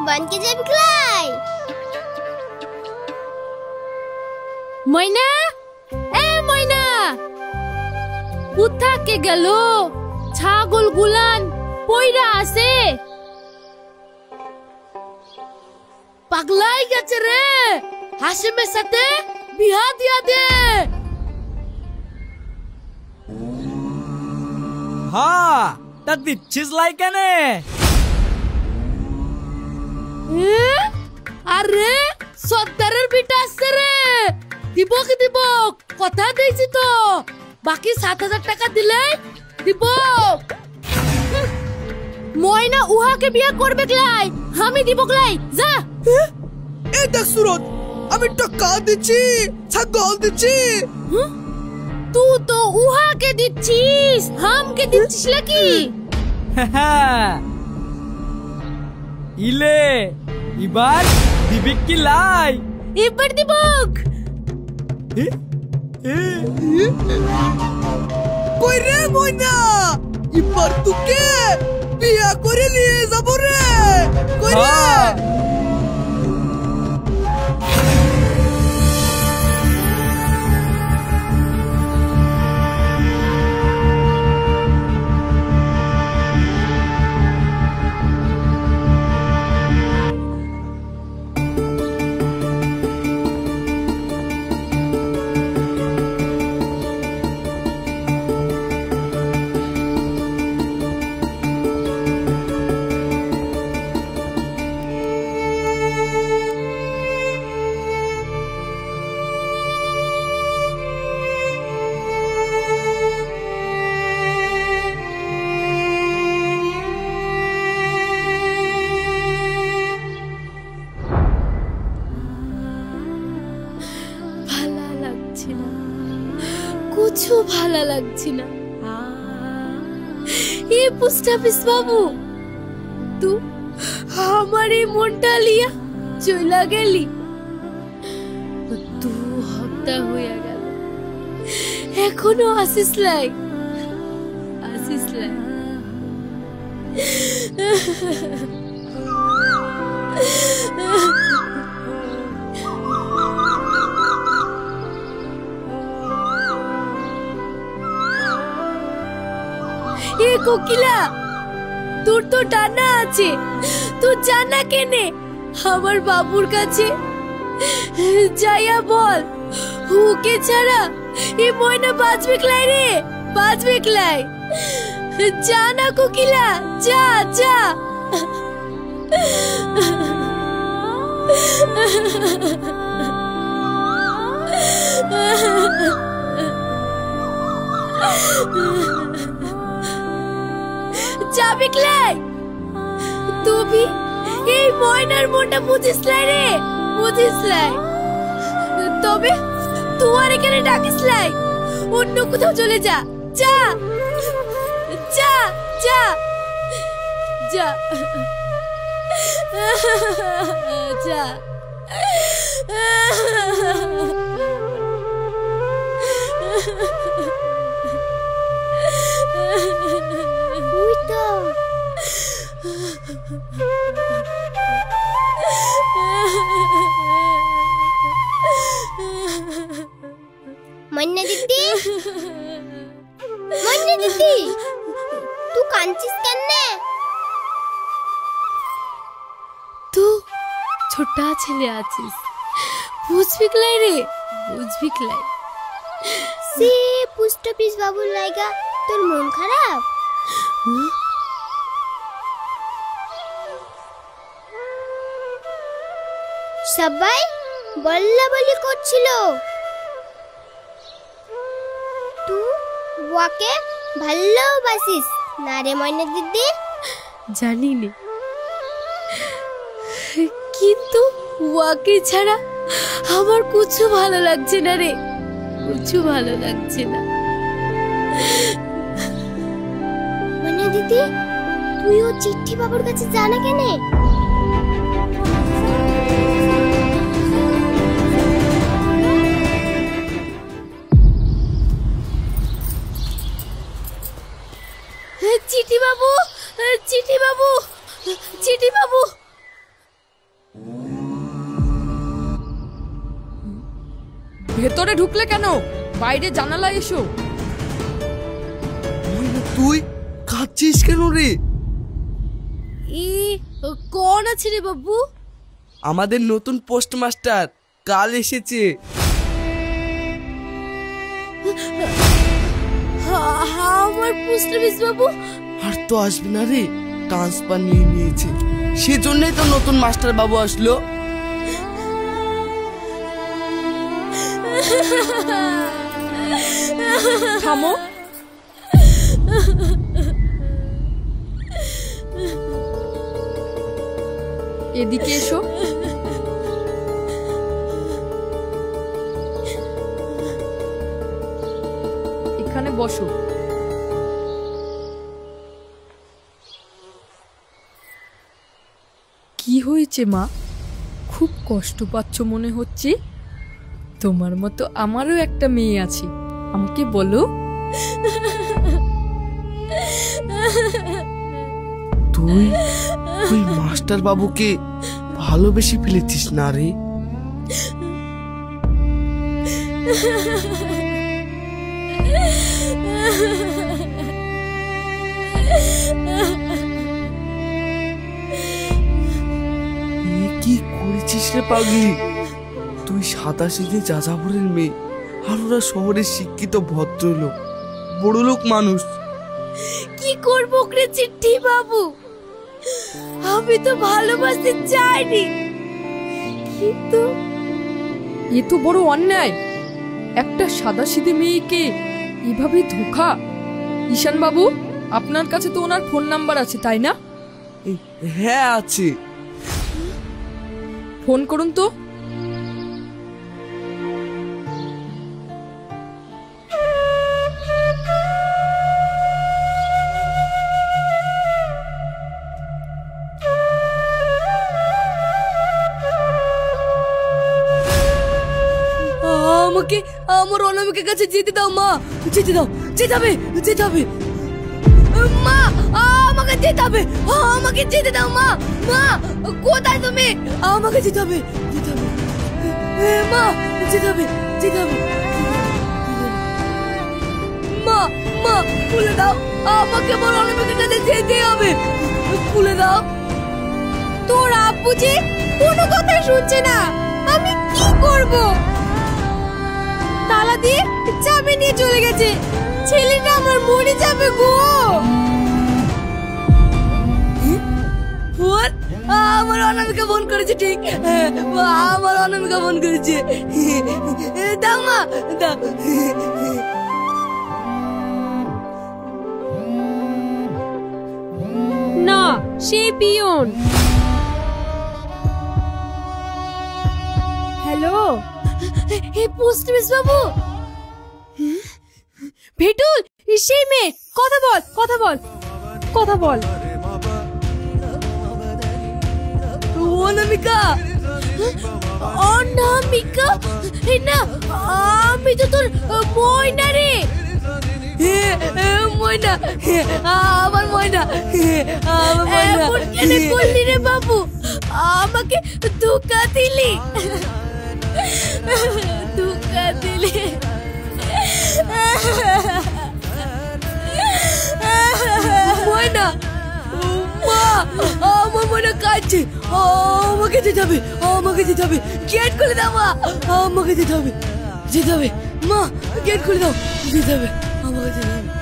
বানকে যাবি ক্লাই ময়না ময়না কোথাকে গেল ছাগল গুলান পয়রা আছে পাগলাই গেছে রে হাসিমের সাথে বিয়া দিয়া দে হ্যাঁ তা দিচ্ছিস লাই কেনে আরে সর্দারের বিটা আসছে রে দিব কি দিব কথা দিয়েছি তো বাকি 7,000 টাকা দিলে দিব ময়না উহাকে বিয়ে করবে গলাই আমি দিব গলাই যা এই দেখ সুরত আমি টাকা দিচ্ছি ছাগল দিচ্ছি তুই তো উহাকে দিচ্ছিস হামকে দিচ্ছিস নাকি ইলে এবার দিবি কি লাই এবার দিবক কই রে ময়না এবার তোকে বিয়া করে নিয়ে যাব রে কই রে কিছু ভালো লাগছে না এই পোস্ট অফিস বাবু তুই আমার এই মনটা লিয়া চইলা গেলি 2 সপ্তাহ হয়ে গেল এখনো আসিস লাই এ কোকিলা তোর তো ডানা আছে তুই জানা কেনে আমার বাবুর কাছে যাইয়া বল ওকে ছাড়া এ ময়না বাঁচবে ক্লাই রে বাঁচবে ক্লাই জানা কোকিলা যা যা যাবি ক্লাই তুই এই ময়নার মনটা বুঝিস লাই রে বুঝিস লাই তবে তুই আর এখানে ডাকিস লাই অন্য কোথাও চলে যা যা যা যা যা যা মন্না দিদি তুই কাঁদছিস কেন তুই ছোটা ছেলে আছিস বুঝবি ক্লাই রে বুঝবি ক্লাই সে পোস্ট অফিস বাবুর লাইগা তোর মন খারাপ সবাই বল্লা বলি করছিল তুই ওকে ভালোবাসিস না রে ময়না দিদি জানি নে কিন্তু ওকে ছাড়া আমার কিছু ভালো লাগছে না রে কিছু ভালো লাগছে না ময়না দিদি তুইও চিঠি বাবুর কাছে জানা কেনে চিঠি বাবু চিঠি বাবু চিঠি বাবু ভেতরে ঢুকলে কেন? বাইরে জানালা এসো। তুই কাঁদছিস কেন রে? কোন আছে রে বাবু? আমাদের নতুন পোস্টমাস্টার কাল এসেছে। আমার পোস্টমিস বাবু। আর তো আসবে না রে, ট্রান্সফার নিয়ে নিয়েছে, সেজন্যই তো নতুন মাস্টার বাবু আসলো। থামো। এদিকে এসো। এখানে বসো। কি হয়েছে মা? খুব কষ্ট পাচ্ছ মনে হচ্ছে। তোমার মতো আমারও একটা মেয়ে আছে, আমাকে বলো। তুই ওই মাস্টার বাবুকে ভালোবেসে ফেলেছিস না রে? কি করেছিস রে পাগলি? তুই সাদাসিধে যাযাবরের মেয়ে, আর ওরা শহরের শিক্ষিত ভদ্রলোক, বড়লোক মানুষ। কি করবো রে চিঠি বাবু? আমি তো ভালোবাসতে চাইনি, কিন্তু এ তো বড় অন্যায়। একটা সাদাসিধে মেয়েকে এভাবে ধোঁকা। ঈশান বাবু, আপনার কাছে তো ওনার ফোন নাম্বার আছে তাই না? হ্যাঁ আছে। ফোন করুন তো। আমাকে আমার অনামিকার কাছে যেতে দাও মা, যেতে দাও, যেতে হবে, যেতে হবে মা, আমাকে যেতে হবে, আমাকে যেতে দাও মা। মা কোথায় তুমি? আমাকে যেতে হবে, যেতে হবে মা, যেতে হবে, যেতে হবে মা। মা খুলে দাও, আমাকে আমার অনামিকার কাছে যেতে হবে, খুলে দাও। তোর আব্বু যে কোনো কথাই শুনছে না, আমি কি করব? তালা দিয়ে চাবি নিয়ে চলে গেছে, ছেলেটা আমার মরে যাবে গো। আমার অনামিকা ফোন করেছে, ঠিক আমার অনামিকা ফোন করেছে। দাও মা, দাও। না, সে পিয়ন। হ্যালো, হে পোস্টমিস বাবু। ভেটুল, সেই মেয়ে, কথা বল, কথা বল, কথা বল। অনামিকা, অনামিকা না, আমি তো তোর ময়না রে। ময়না, আমার ময়না, আমার ময়না। কেন বললি রে বাবু? আমাকে ধোঁকা দিলি, ধোঁকা দিলি। ময়না, মা, আমার ময়না কাঁদছে, আমাকে যেতে হবে, আমাকে যেতে হবে। গেট খুলে দাও মা, আমাকে যেতে হবে, যেতে হবে মা, গেট খুলে দাও, যেতে হবে, আমাকে যেতে হবে।